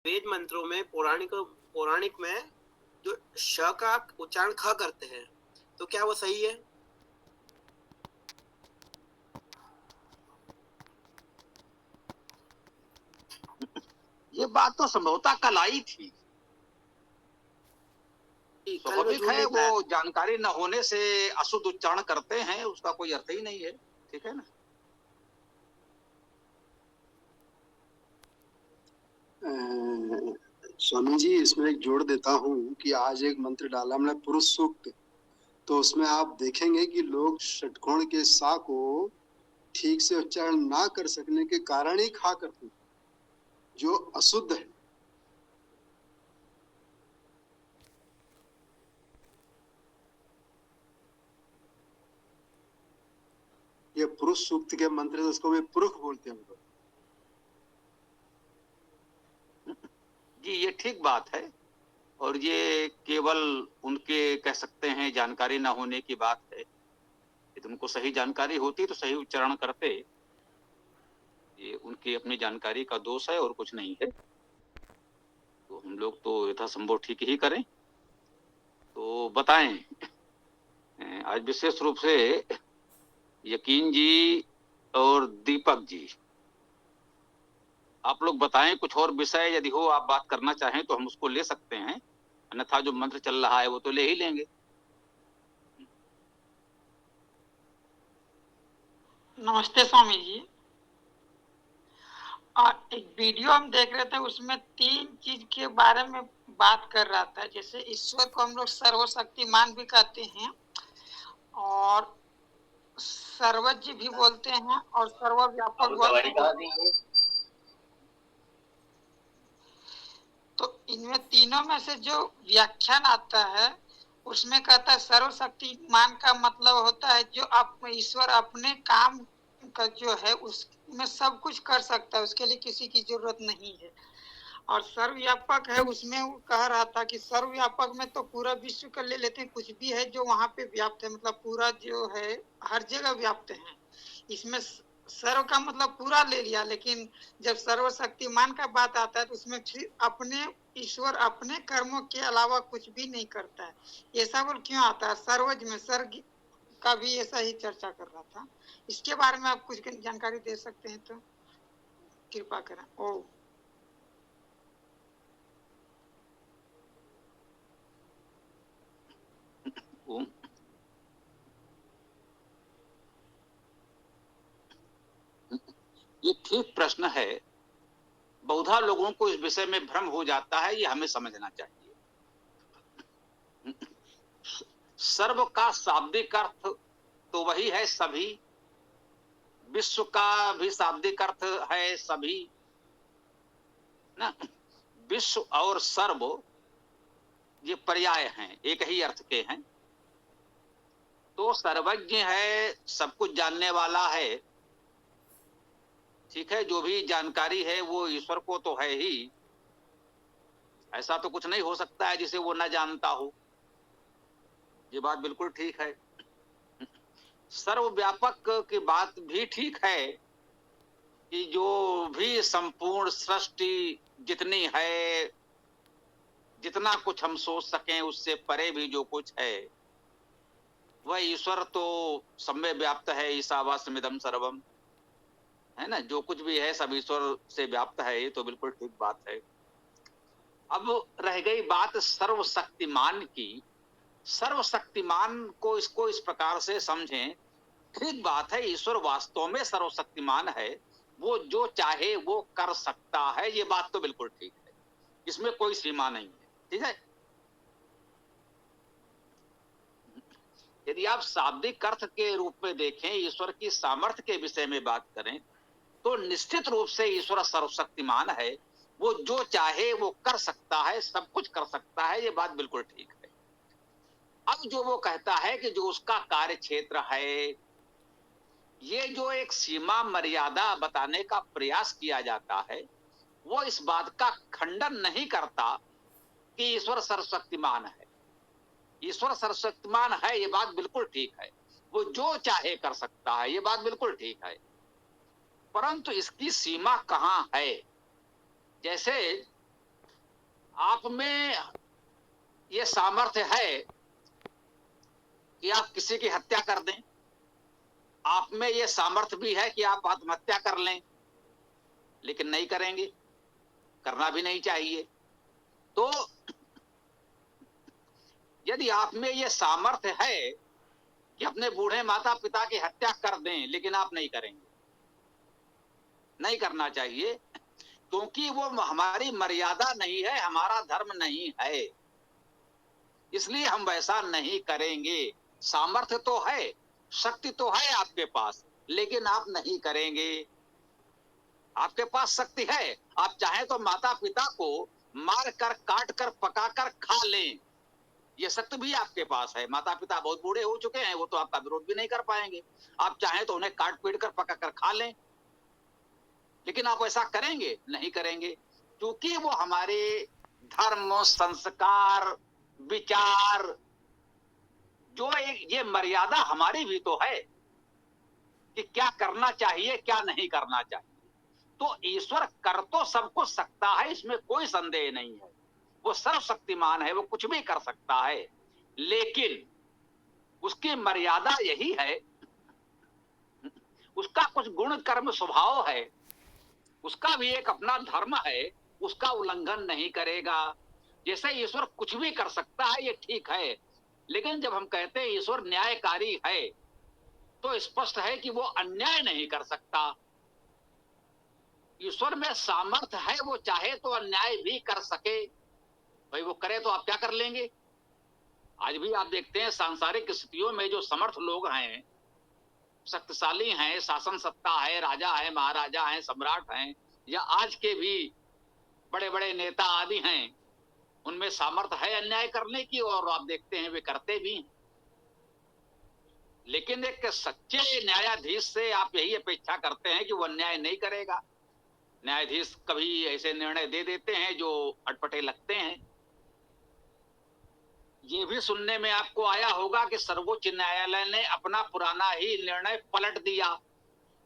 वेद मंत्रों में पौराणिक में जो श का उच्चारण ख करते हैं, तो क्या वो सही है? ये बात तो संभवतः कल आई थी। कल मैं स्वाभाविक झूठ है, नहीं वो पाया। जानकारी न होने से अशुद्ध उच्चारण करते हैं, उसका कोई अर्थ ही नहीं है। ठीक है ना। स्वामी जी, इसमें एक जोड़ देता हूँ कि आज एक मंत्र डाला हमने पुरुष सूक्त, तो उसमें आप देखेंगे कि लोग षटकोण के सा को ठीक से उच्चारण ना कर सकने के कारण ही खा करते हैं, जो अशुद्ध है। ये पुरुष सूक्त के मंत्र है, उसको वे पुरुष बोलते हैं हम लोग। जी, ये ठीक बात है, और ये केवल उनके कह सकते हैं जानकारी ना होने की बात है। यदि उनको सही जानकारी होती तो सही उच्चारण करते। ये उनकी अपनी जानकारी का दोष है और कुछ नहीं है। तो हम लोग तो यथासंभव ठीक ही करें। तो बताएं, आज विशेष रूप से यकीन जी और दीपक जी, आप लोग बताएं कुछ और विषय यदि हो, आप बात करना चाहें तो हम उसको ले सकते हैं, अन्यथा जो मंत्र चल रहा है वो तो ले ही लेंगे। नमस्ते स्वामी जी। और एक वीडियो हम देख रहे थे, उसमें 3 चीज के बारे में बात कर रहा था। जैसे ईश्वर को हम लोग सर्वशक्तिमान भी कहते हैं, और सर्वज्ञ भी बोलते हैं, और सर्वव्यापक बोलते हैं। तो इनमें तीनों में से जो व्याख्यान आता है, उसमें कहता है सर्वशक्तिमान का मतलब होता है जो आप ईश्वर अपने काम का जो है उसमें सब कुछ कर सकता है, उसके लिए किसी की जरूरत नहीं है। और सर्वव्यापक है, उसमें वो कह रहा था कि सर्वव्यापक में तो पूरा विश्व कर ले लेते हैं, कुछ भी है जो वहां पे व्याप्त है, मतलब पूरा जो है हर जगह व्याप्त है। इसमें सर्व का मतलब पूरा ले लिया, लेकिन जब सर्वशक्तिमान का बात आता है तो उसमें फिर अपने ईश्वर अपने कर्मों के अलावा कुछ भी नहीं करता है। ऐसा बोल क्यों आता है? सर्वज में सर्ग का भी ऐसा ही चर्चा कर रहा था। इसके बारे में आप कुछ जानकारी दे सकते हैं तो कृपा करें। ओ ये ठीक प्रश्न है। बहुधा लोगों को इस विषय में भ्रम हो जाता है, ये हमें समझना चाहिए। सर्व का शाब्दिक अर्थ तो वही है सभी, विश्व का भी शाब्दिक अर्थ है सभी ना। विश्व और सर्व ये पर्याय हैं, एक ही अर्थ के हैं। तो सर्वज्ञ है, सब कुछ जानने वाला है। ठीक है, जो भी जानकारी है वो ईश्वर को तो है ही। ऐसा तो कुछ नहीं हो सकता है जिसे वो न जानता हो। ये बात बिल्कुल ठीक है। सर्वव्यापक की बात भी ठीक है कि जो भी संपूर्ण सृष्टि जितनी है, जितना कुछ हम सोच सकें उससे परे भी जो कुछ है, वह ईश्वर तो सब में व्याप्त है। ईशावास्यमिदं सर्वम, है ना। जो कुछ भी है सब ईश्वर से व्याप्त है, ये तो बिल्कुल ठीक बात है। अब रह गई बात सर्वशक्तिमान की। सर्वशक्तिमान को इसको इस प्रकार से समझें। ठीक बात है, ईश्वर वास्तव में सर्वशक्तिमान है, वो जो चाहे वो कर सकता है, ये बात तो बिल्कुल ठीक है, इसमें कोई सीमा नहीं है। ठीक है। यदि आप शाब्दिक अर्थ के रूप में देखें, ईश्वर की सामर्थ्य के विषय में बात करें, तो निश्चित रूप से ईश्वर सर्वशक्तिमान है। वो जो चाहे वो कर सकता है, सब कुछ कर सकता है, ये बात बिल्कुल ठीक है। अब जो वो कहता है कि जो उसका कार्य क्षेत्र है, ये जो एक सीमा मर्यादा बताने का प्रयास किया जाता है, वो इस बात का खंडन नहीं करता कि ईश्वर सर्वशक्तिमान है। ईश्वर सर्वशक्तिमान है, ये बात बिल्कुल ठीक है। वो जो चाहे कर सकता है, ये बात बिल्कुल ठीक है। परंतु इसकी सीमा कहां है? जैसे आप में ये सामर्थ्य है कि आप किसी की हत्या कर दें, आप में ये सामर्थ्य भी है कि आप आत्महत्या कर लें, लेकिन नहीं करेंगे, करना भी नहीं चाहिए। तो यदि आप में ये सामर्थ्य है कि अपने बूढ़े माता पिता की हत्या कर दें, लेकिन आप नहीं करेंगे, नहीं करना चाहिए, क्योंकि वो हमारी मर्यादा नहीं है, हमारा धर्म नहीं है, इसलिए हम वैसा नहीं करेंगे। सामर्थ्य तो है, शक्ति तो है आपके पास, लेकिन आप नहीं करेंगे। आपके पास शक्ति है, आप चाहें तो माता पिता को मार कर, काट कर, पका कर खा लें, ये शक्ति भी आपके पास है। माता पिता बहुत बूढ़े हो चुके हैं, वो तो आपका विरोध भी नहीं कर पाएंगे। आप चाहें तो उन्हें काट पीट कर, पका कर खा लें, लेकिन आप ऐसा करेंगे? नहीं करेंगे, क्योंकि वो हमारे धर्म, संस्कार, विचार, जो ये मर्यादा हमारी भी तो है कि क्या करना चाहिए, क्या नहीं करना चाहिए। तो ईश्वर कर तो सब कुछ सकता है, इसमें कोई संदेह नहीं है, वो सर्वशक्तिमान है, वो कुछ भी कर सकता है, लेकिन उसकी मर्यादा यही है, उसका कुछ गुण कर्म स्वभाव है, उसका भी एक अपना धर्म है, उसका उल्लंघन नहीं करेगा। जैसे ईश्वर कुछ भी कर सकता है, ये ठीक है, लेकिन जब हम कहते हैं ईश्वर न्यायकारी है, तो स्पष्ट है कि वो अन्याय नहीं कर सकता। ईश्वर में सामर्थ्य है, वो चाहे तो अन्याय भी कर सके, भाई वो करे तो आप क्या कर लेंगे? आज भी आप देखते हैं सांसारिक स्थितियों में जो समर्थ लोग हैं, शक्तिशाली हैं, शासन सत्ता है, राजा है, महाराजा हैं, सम्राट हैं, या आज के भी बड़े बड़े नेता आदि हैं, उनमें सामर्थ्य है अन्याय करने की, और आप देखते हैं वे करते भी हैं। लेकिन एक सच्चे न्यायाधीश से आप यही अपेक्षा करते हैं कि वो अन्याय नहीं करेगा। न्यायाधीश कभी ऐसे निर्णय दे देते हैं जो अटपटे लगते हैं। ये भी सुनने में आपको आया होगा कि सर्वोच्च न्यायालय ने अपना पुराना ही निर्णय पलट दिया।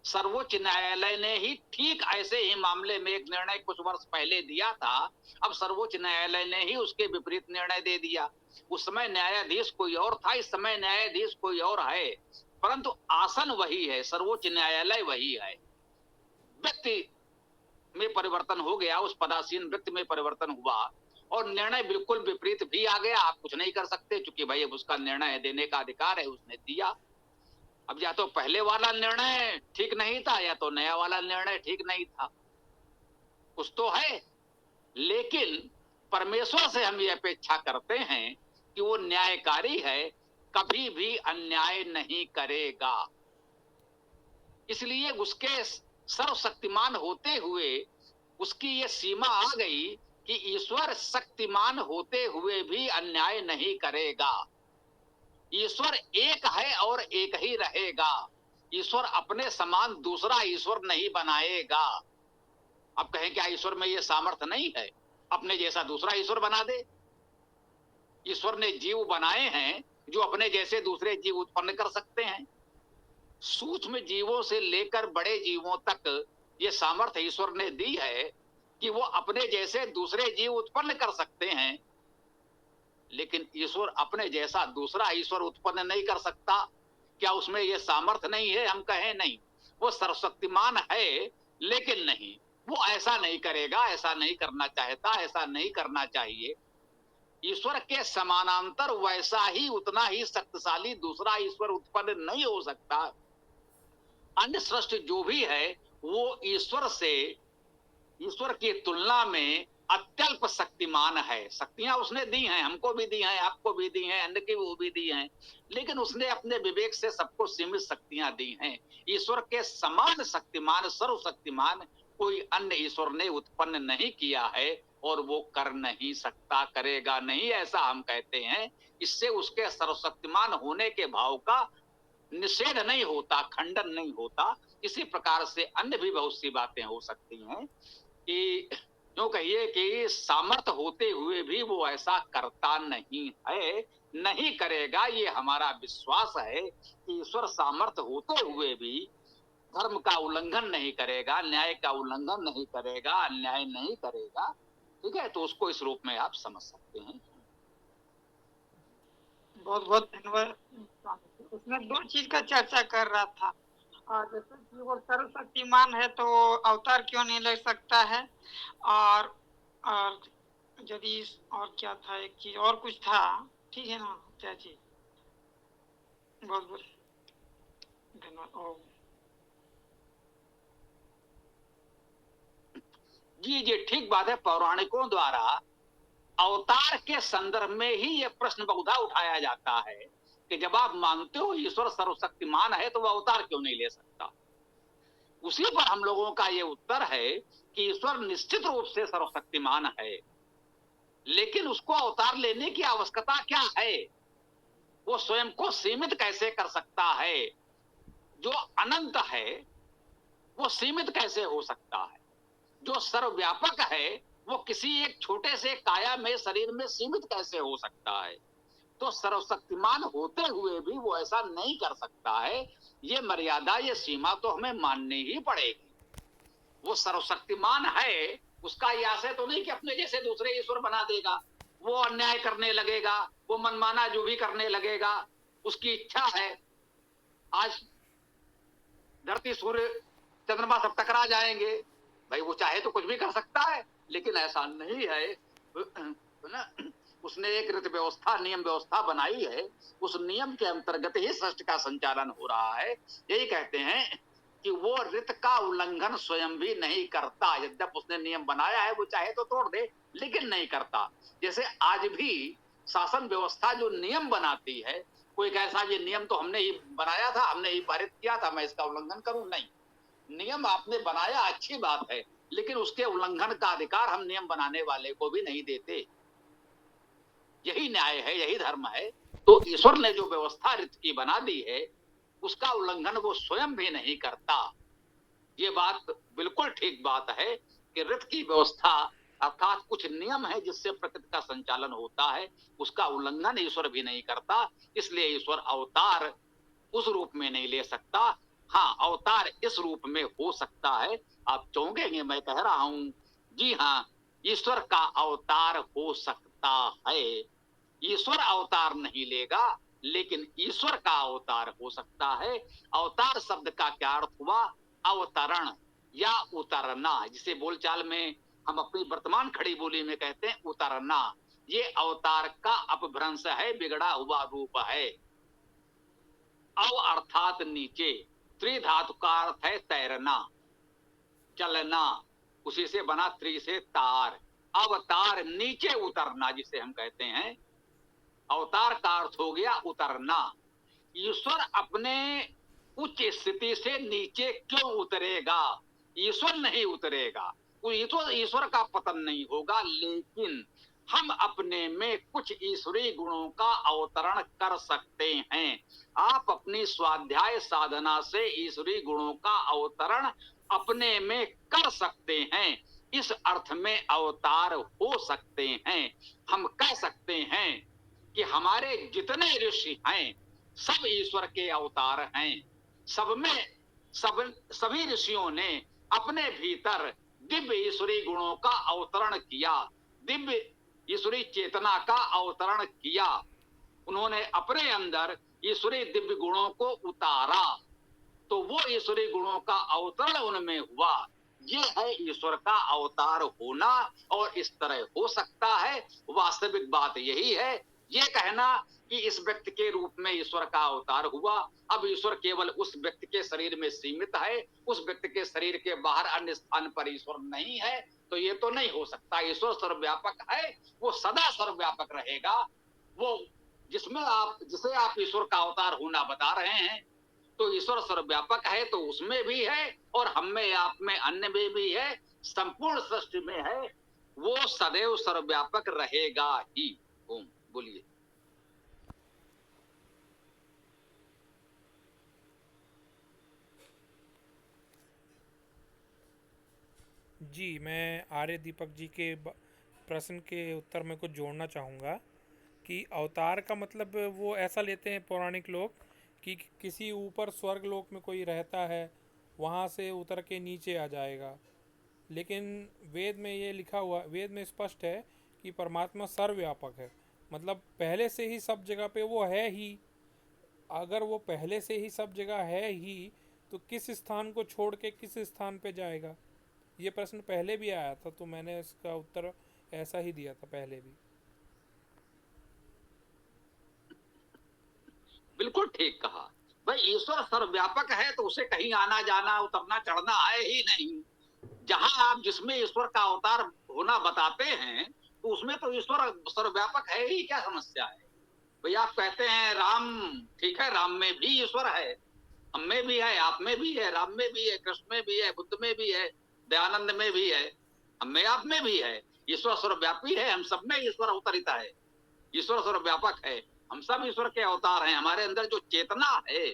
सर्वोच्च न्यायालय ने ही ठीक ऐसे ही मामले में एक निर्णय कुछ वर्ष पहले दिया था, अब सर्वोच्च न्यायालय ने ही उसके विपरीत निर्णय दे दिया। उस समय न्यायाधीश कोई और था, इस समय न्यायाधीश कोई और है, परंतु आसन वही है, सर्वोच्च न्यायालय वही है। व्यक्ति में परिवर्तन हो गया, उस पदासीन व्यक्ति में परिवर्तन हुआ, और निर्णय बिल्कुल विपरीत भी आ गया। आप कुछ नहीं कर सकते, क्योंकि भाई अब उसका निर्णय देने का अधिकार है, उसने दिया। अब या तो पहले वाला निर्णय ठीक नहीं था, या तो नया वाला निर्णय ठीक नहीं था, कुछ तो है। लेकिन परमेश्वर से हम ये अपेक्षा करते हैं कि वो न्यायकारी है, कभी भी अन्याय नहीं करेगा। इसलिए उसके सर्वशक्तिमान होते हुए उसकी ये सीमा आ गई कि ईश्वर शक्तिमान होते हुए भी अन्याय नहीं करेगा। ईश्वर एक है और एक ही रहेगा। ईश्वर अपने समान दूसरा ईश्वर नहीं बनाएगा। अब कहें क्या ईश्वर में ये सामर्थ्य नहीं है अपने जैसा दूसरा ईश्वर बना दे? ईश्वर ने जीव बनाए हैं जो अपने जैसे दूसरे जीव उत्पन्न कर सकते हैं। सूक्ष्म जीवों से लेकर बड़े जीवों तक ये सामर्थ्य ईश्वर ने दी है कि वो अपने जैसे दूसरे जीव उत्पन्न कर सकते हैं, लेकिन ईश्वर अपने जैसा दूसरा ईश्वर उत्पन्न नहीं कर सकता। क्या उसमें यह सामर्थ्य नहीं है? हम कहें नहीं, वो सर्वशक्तिमान है, लेकिन नहीं, वो ऐसा नहीं करेगा, ऐसा नहीं करना चाहता, ऐसा नहीं करना चाहिए। ईश्वर के समानांतर वैसा ही उतना ही शक्तिशाली दूसरा ईश्वर उत्पन्न नहीं हो सकता। अन्य सृष्टि जो भी है वो ईश्वर की तुलना में अत्यल्प शक्तिमान है। शक्तियां उसने दी हैं, हमको भी दी हैं, आपको भी दी हैं, अन्य की वो भी दी हैं, लेकिन उसने अपने विवेक से सबको सीमित शक्तियां दी हैं। ईश्वर के समान शक्तिमान, सर्वशक्तिमान कोई अन्य ईश्वर ने उत्पन्न नहीं किया है, और वो कर नहीं सकता, करेगा नहीं, ऐसा हम कहते हैं। इससे उसके सर्वशक्तिमान होने के भाव का निषेध नहीं होता, खंडन नहीं होता। इसी प्रकार से अन्य भी बहुत सी बातें हो सकती हैं कि जो कहिए कि सामर्थ्य होते हुए भी वो ऐसा करता नहीं है, नहीं करेगा। ये हमारा विश्वास है कि ईश्वर सामर्थ्य होते हुए भी धर्म का उल्लंघन नहीं करेगा, न्याय का उल्लंघन नहीं करेगा, अन्याय नहीं करेगा। ठीक है, तो उसको इस रूप में आप समझ सकते हैं। बहुत बहुत धन्यवाद। उसमें दो चीज का चर्चा कर रहा था, और जैसे कि वो सर्वशक्तिमान है तो अवतार क्यों नहीं ले सकता है, और यदि और क्या था, एक चीज और कुछ था, ठीक है ना चाची? बहुत बहुत धन्यवाद। जी जी, ठीक बात है। पौराणिकों द्वारा अवतार के संदर्भ में ही यह प्रश्न बहुधा उठाया जाता है कि जब आप मानते हो ईश्वर सर्वशक्तिमान है तो वह अवतार क्यों नहीं ले सकता। उसी पर हम लोगों का यह उत्तर है कि ईश्वर निश्चित रूप से सर्वशक्तिमान है, लेकिन उसको अवतार लेने की आवश्यकता क्या है? वो स्वयं को सीमित कैसे कर सकता है? जो अनंत है वो सीमित कैसे हो सकता है? जो सर्वव्यापक है वो किसी एक छोटे से काया में शरीर में सीमित कैसे हो सकता है? तो सर्वशक्तिमान होते हुए भी वो ऐसा नहीं कर सकता है। ये मर्यादा, ये सीमा तो हमें माननी ही पड़ेगी। वो सर्वशक्तिमान है, उसका यह आशय तो नहीं कि अपने जैसे दूसरे ईश्वर बना देगा, वो अन्याय करने लगेगा, वो मनमाना जो भी करने लगेगा। उसकी इच्छा है आज धरती सूर्य चंद्रमा सब टकरा जाएंगे, भाई वो चाहे तो कुछ भी कर सकता है, लेकिन ऐसा नहीं है ना। उसने एक रीति व्यवस्था, नियम व्यवस्था बनाई है, उस नियम के अंतर्गत ही सृष्टि का संचालन हो रहा है। यही कहते हैं कि वो रित का उल्लंघन स्वयं भी नहीं करता। यद्यप उसने नियम बनाया है, वो चाहे तो तोड़ दे, लेकिन नहीं करता। जैसे आज भी शासन व्यवस्था जो नियम बनाती है, कोई कैसा ये नियम तो हमने ही बनाया था, हमने ही पारित किया था, मैं इसका उल्लंघन करूं? नहीं। नियम आपने बनाया, अच्छी बात है, लेकिन उसके उल्लंघन का अधिकार हम नियम बनाने वाले को भी नहीं देते। यही न्याय है, यही धर्म है। तो ईश्वर ने जो व्यवस्था रीत की बना दी है, उसका उल्लंघन वो स्वयं भी नहीं करता। ये बात बिल्कुल ठीक बात है कि रीत की व्यवस्था अर्थात कुछ नियम है जिससे प्रकृति का संचालन होता है, उसका उल्लंघन ईश्वर भी नहीं करता। इसलिए ईश्वर अवतार उस रूप में नहीं ले सकता। हाँ, अवतार इस रूप में हो सकता है। आप चाहोगे मैं कह रहा हूं, जी हाँ, ईश्वर का अवतार हो सकता है। ईश्वर अवतार नहीं लेगा, लेकिन ईश्वर का अवतार हो सकता है। अवतार शब्द का क्या अर्थ हुआ? अवतरण या उतरना, जिसे बोलचाल में हम अपनी वर्तमान खड़ी बोली में कहते हैं उतरना। ये अवतार का अपभ्रंश है, बिगड़ा हुआ रूप है। अव अर्थात नीचे, त्रिधातु का अर्थ है तैरना, चलना, उसी से बना त्रि से तार। अवतार नीचे उतरना जिसे हम कहते हैं, अवतार का अर्थ हो गया उतरना। ईश्वर अपने उच्च स्थिति से नीचे क्यों उतरेगा? ईश्वर नहीं उतरेगा, ईश्वर का पतन नहीं होगा, लेकिन हम अपने में कुछ ईश्वरीय गुणों का अवतरण कर सकते हैं। आप अपनी स्वाध्याय साधना से ईश्वरीय गुणों का अवतरण अपने में कर सकते हैं। इस अर्थ में अवतार हो सकते हैं। हम कह सकते हैं कि हमारे जितने ऋषि हैं सब ईश्वर के अवतार हैं। सब में सभी ऋषियों ने अपने भीतर दिव्य ईश्वरी गुणों का अवतरण किया, दिव्य ईश्वरी चेतना का अवतरण किया। उन्होंने अपने अंदर ईश्वरी दिव्य गुणों को उतारा, तो वो ईश्वरी गुणों का अवतरण उनमें हुआ। ये है ईश्वर का अवतार होना, और इस तरह हो सकता है। वास्तविक बात यही है। ये कहना कि इस व्यक्ति के रूप में ईश्वर का अवतार हुआ, अब ईश्वर केवल उस व्यक्ति के शरीर में सीमित है, उस व्यक्ति के शरीर के बाहर अन्य स्थान पर ईश्वर नहीं है, तो ये तो नहीं हो सकता। ईश्वर सर्वव्यापक है, वो सदा सर्वव्यापक रहेगा। वो जिसे आप ईश्वर का अवतार होना बता रहे हैं, तो ईश्वर सर्वव्यापक है, तो उसमें भी है और हम में, आप में, अन्य में भी है, संपूर्ण सृष्टि में है। वो सदैव सर्वव्यापक रहेगा ही। ओम बोलिए। जी, मैं आर्य दीपक जी के प्रश्न के उत्तर में कुछ जोड़ना चाहूँगा कि अवतार का मतलब वो ऐसा लेते हैं पौराणिक लोग कि किसी ऊपर स्वर्ग लोक में कोई रहता है, वहाँ से उतर के नीचे आ जाएगा। लेकिन वेद में ये लिखा हुआ, वेद में स्पष्ट है कि परमात्मा सर्वव्यापक है। मतलब पहले से ही सब जगह पे वो है ही। अगर वो पहले से ही सब जगह है ही तो किस स्थान को छोड़ के किस स्थान पे जाएगा? ये प्रश्न पहले भी आया था, तो मैंने इसका उत्तर ऐसा ही दिया था पहले भी। बिल्कुल ठीक कहा भाई। ईश्वर सर्वव्यापक है तो उसे कहीं आना जाना उतरना चढ़ना है ही नहीं। जहां आप जिसमें ईश्वर का अवतार होना बताते हैं तो उसमें तो ईश्वर सर्वव्यापक है ही, क्या समस्या है भाई? आप कहते हैं राम, ठीक है, राम में भी ईश्वर है, हम में भी है, आप में भी है, राम में भी है, कृष्ण में भी है, बुद्ध में भी है, दयानंद में भी है, हम में आप में भी है। ईश्वर सर्वव्यापी है, हम सब में ईश्वर अवतरित है। ईश्वर सर्वव्यापक है, हम सब ईश्वर के अवतार हैं। हमारे अंदर जो चेतना है,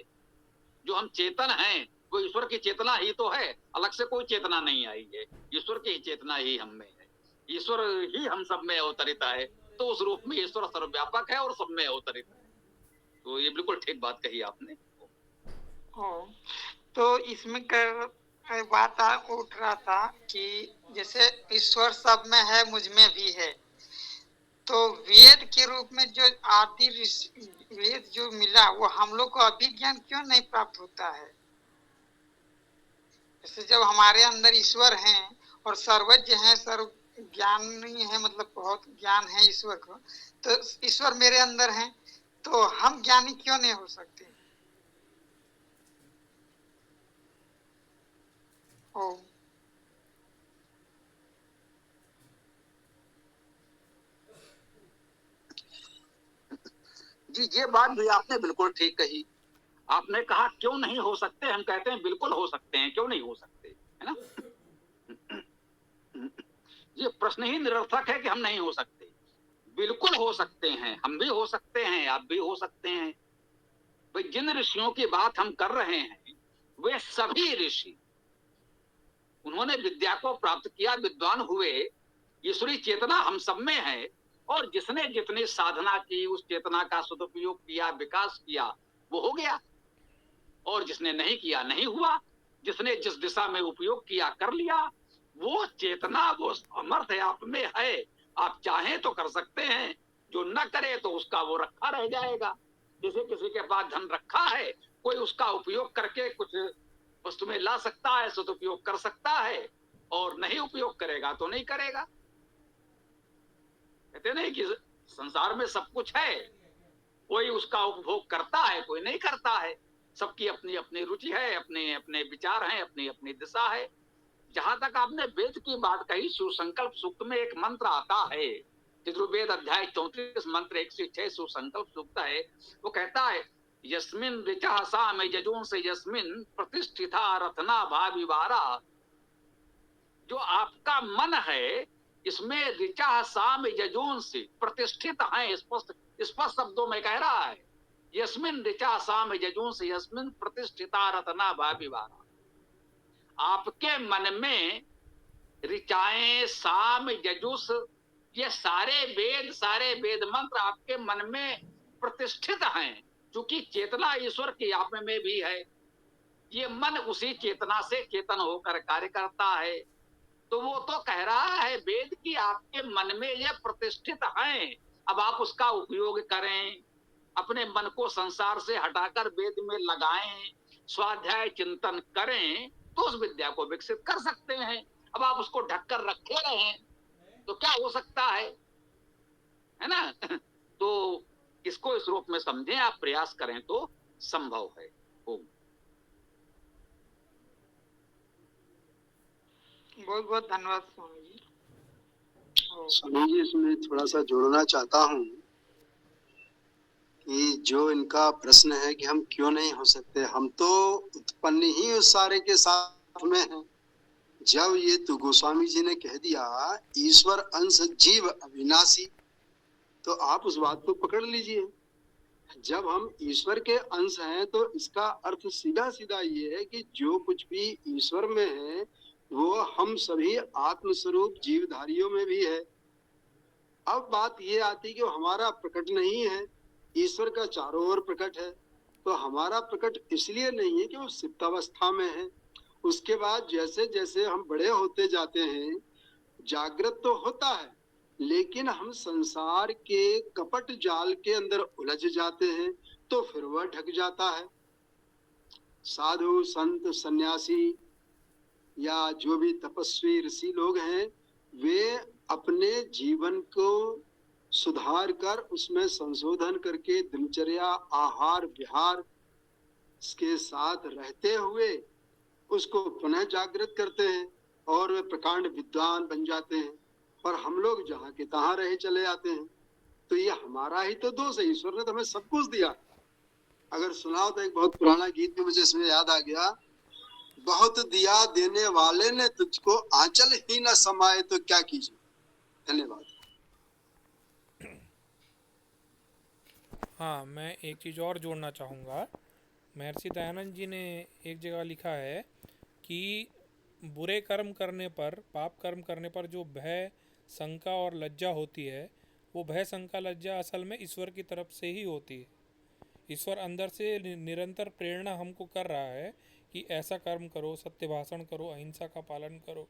जो हम चेतन हैं, वो ईश्वर की चेतना ही तो है, अलग से कोई चेतना नहीं आई है। ईश्वर की चेतना ही हम में है, ईश्वर ही हम सब में अवतरित है। तो उस रूप में ईश्वर सर्वव्यापक है और सब में अवतरित है। तो ये बिल्कुल ठीक बात कही आपने। तो इसमें बात उठ रहा था कि जैसे ईश्वर सब में है, मुझ में भी है, तो वेद के रूप में जो आदि वेद जो मिला वो हम लोग को अभिज्ञान क्यों नहीं प्राप्त होता है? जैसे जब हमारे अंदर ईश्वर हैं और सर्वज्ञ हैं, सर्व ज्ञानी है, मतलब बहुत ज्ञान है ईश्वर को, तो ईश्वर मेरे अंदर हैं, तो हम ज्ञानी क्यों नहीं हो सकते? ओ जी, ये बात भी आपने बिल्कुल ठीक कही। आपने कहा क्यों नहीं हो सकते, हम कहते हैं बिल्कुल हो सकते हैं, क्यों नहीं हो सकते, है ना? ये प्रश्न ही निरर्थक है कि हम नहीं हो सकते। बिल्कुल हो सकते हैं, हम भी हो सकते हैं, आप भी हो सकते हैं। भाई जिन ऋषियों की बात हम कर रहे हैं वे सभी ऋषि, उन्होंने विद्या को प्राप्त किया, विद्वान हुए, ईश्वरी चेतना हम सब में है। और जिसने जितनी साधना की, उस चेतना का सदुपयोग किया, विकास किया, वो हो गया। और जिसने नहीं किया, नहीं हुआ। जिसने जिस दिशा में उपयोग किया, कर लिया। वो चेतना, वो समर्थ आप में है। आप चाहें तो कर सकते हैं, जो न करे तो उसका वो रखा रह जाएगा। किसी किसी के पास धन रखा है, कोई उसका उपयोग करके कुछ वस्तु में ला सकता है, सदुपयोग कर सकता है, और नहीं उपयोग करेगा तो नहीं करेगा। कहते नहीं कि संसार में सब कुछ है, कोई उसका उपभोग करता है, कोई नहीं करता है। सबकी अपनी अपनी रुचि है, अपने अपने विचार हैं, अपनी अपनी दिशा है। जहां तक आपने वेद की बात कही, सुसंकल्प सूक्त में एक मंत्र आता है, यजुर्वेद अध्याय 34 मंत्र 106 सुसंकल्प सूक्त है। वो कहता है, यस्मिन ऋचा साम यजून से यस्मिन प्रतिष्ठिता रत्ना भाविवारा। जो आपका मन है, इसमें ऋचा साम यजून से प्रतिष्ठित है। स्पष्ट स्पष्ट शब्दों में कह रहा है, यस्मिन ऋचा साम यजून से यस्मिन प्रतिष्ठिता रत्ना भाविवारा। आपके मन में ऋचाएं, साम, यजुस, ये सारे वेद मंत्र आपके मन में प्रतिष्ठित हैं। क्योंकि चेतना ईश्वर की आप में भी है, ये मन उसी चेतना से चेतन होकर कार्य करता है। तो वो तो कह रहा है वेद की आपके मन में ये प्रतिष्ठित हैं। अब आप उसका उपयोग करें, अपने मन को संसार से हटाकर वेद में लगाएं, स्वाध्याय चिंतन करें, तो उस विद्या को विकसित कर सकते हैं। अब आप उसको ढककर रखे रहें तो क्या हो सकता है ना? तो इसको इस रूप में समझें, आप प्रयास करें तो संभव है। बहुत बहुत धन्यवाद स्वामी जी। स्वामी जी, इसमें थोड़ा सा जोड़ना चाहता हूँ कि जो इनका प्रश्न है कि हम क्यों नहीं हो सकते, हम तो उत्पन्न ही उस सारे के साथ में हैं। जब ये तो गोस्वामी जी ने कह दिया ईश्वर अंश जीव अविनाशी, तो आप उस बात को पकड़ लीजिए। जब हम ईश्वर के अंश हैं तो इसका अर्थ सीधा सीधा ये है कि जो कुछ भी ईश्वर में है वो हम सभी आत्मस्वरूप जीवधारियों में भी है। अब बात ये आती कि वो हमारा प्रकट नहीं है, ईश्वर का चारों ओर प्रकट है। तो हमारा प्रकट इसलिए नहीं है कि वो सिप्तावस्था में है, उसके बाद जैसे जैसे हम बड़े होते जाते हैं, जागृत तो होता है, लेकिन हम संसार के कपट जाल के अंदर उलझ जाते हैं, तो फिर वह ढक जाता है। साधु संत सन्यासी या जो भी तपस्वी ऋषि लोग हैं, वे अपने जीवन को सुधार कर उसमें संशोधन करके दिनचर्या आहार विहार के साथ रहते हुए उसको पुनः जागृत करते हैं और वे प्रकांड विद्वान बन जाते हैं। और हम लोग जहाँ के तहाँ रहे चले आते हैं। तो ये हमारा ही तो दोष है, ईश्वर ने तो हमें सब कुछ दिया। अगर सुनाओ तो एक बहुत पुराना गीत भी मुझे इसमें याद आ गया, बहुत दिया देने वाले ने तुझको, आंचल ही न समाये तो क्या कीजिए। धन्यवाद। हाँ, मैं एक चीज़ और जोड़ना चाहूँगा। महर्षि दयानंद जी ने एक जगह लिखा है कि बुरे कर्म करने पर, पाप कर्म करने पर जो भय, शंका और लज्जा होती है, वो भय, शंका, लज्जा असल में ईश्वर की तरफ से ही होती है। ईश्वर अंदर से निरंतर प्रेरणा हमको कर रहा है कि ऐसा कर्म करो, सत्य भाषण करो, अहिंसा का पालन करो।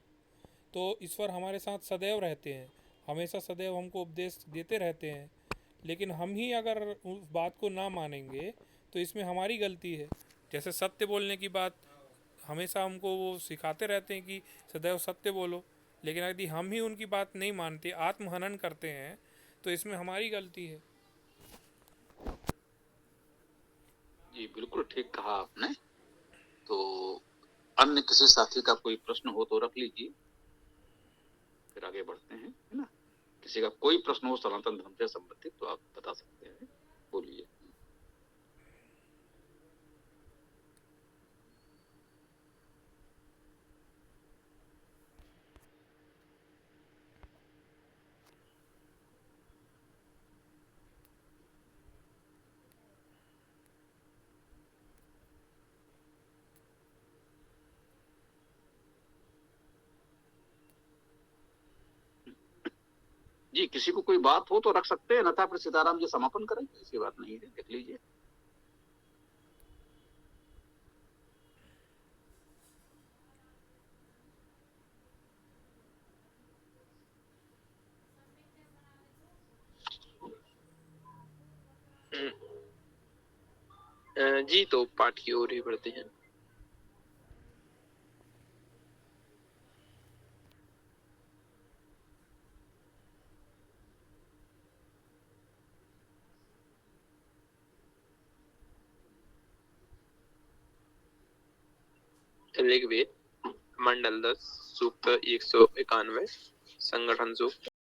तो ईश्वर हमारे साथ सदैव रहते हैं, हमेशा सदैव हमको उपदेश देते रहते हैं। लेकिन हम ही अगर उस बात को ना मानेंगे तो इसमें हमारी गलती है। जैसे सत्य बोलने की बात, हमेशा हमको वो सिखाते रहते हैं कि सदैव सत्य बोलो, लेकिन यदि हम ही उनकी बात नहीं मानते, आत्महनन करते हैं, तो इसमें हमारी गलती है। जी बिल्कुल ठीक कहा आपने। तो अन्य किसी साथी का कोई प्रश्न हो तो रख लीजिए, फिर आगे बढ़ते हैं, है ना। किसी का कोई प्रश्न हो सनातन धर्म से संबंधित तो आप बता सकते हैं, बोलिए। जी किसी को कोई बात हो तो रख सकते हैं, अन्यथा फिर सीताराम जी समापन करें, ऐसी बात नहीं है, देख लीजिए। जी तो पाठ की ओर ही बढ़ते हैं। ऋग्वेद मंडल 10 सूक्त 191 संगठन सूक्त।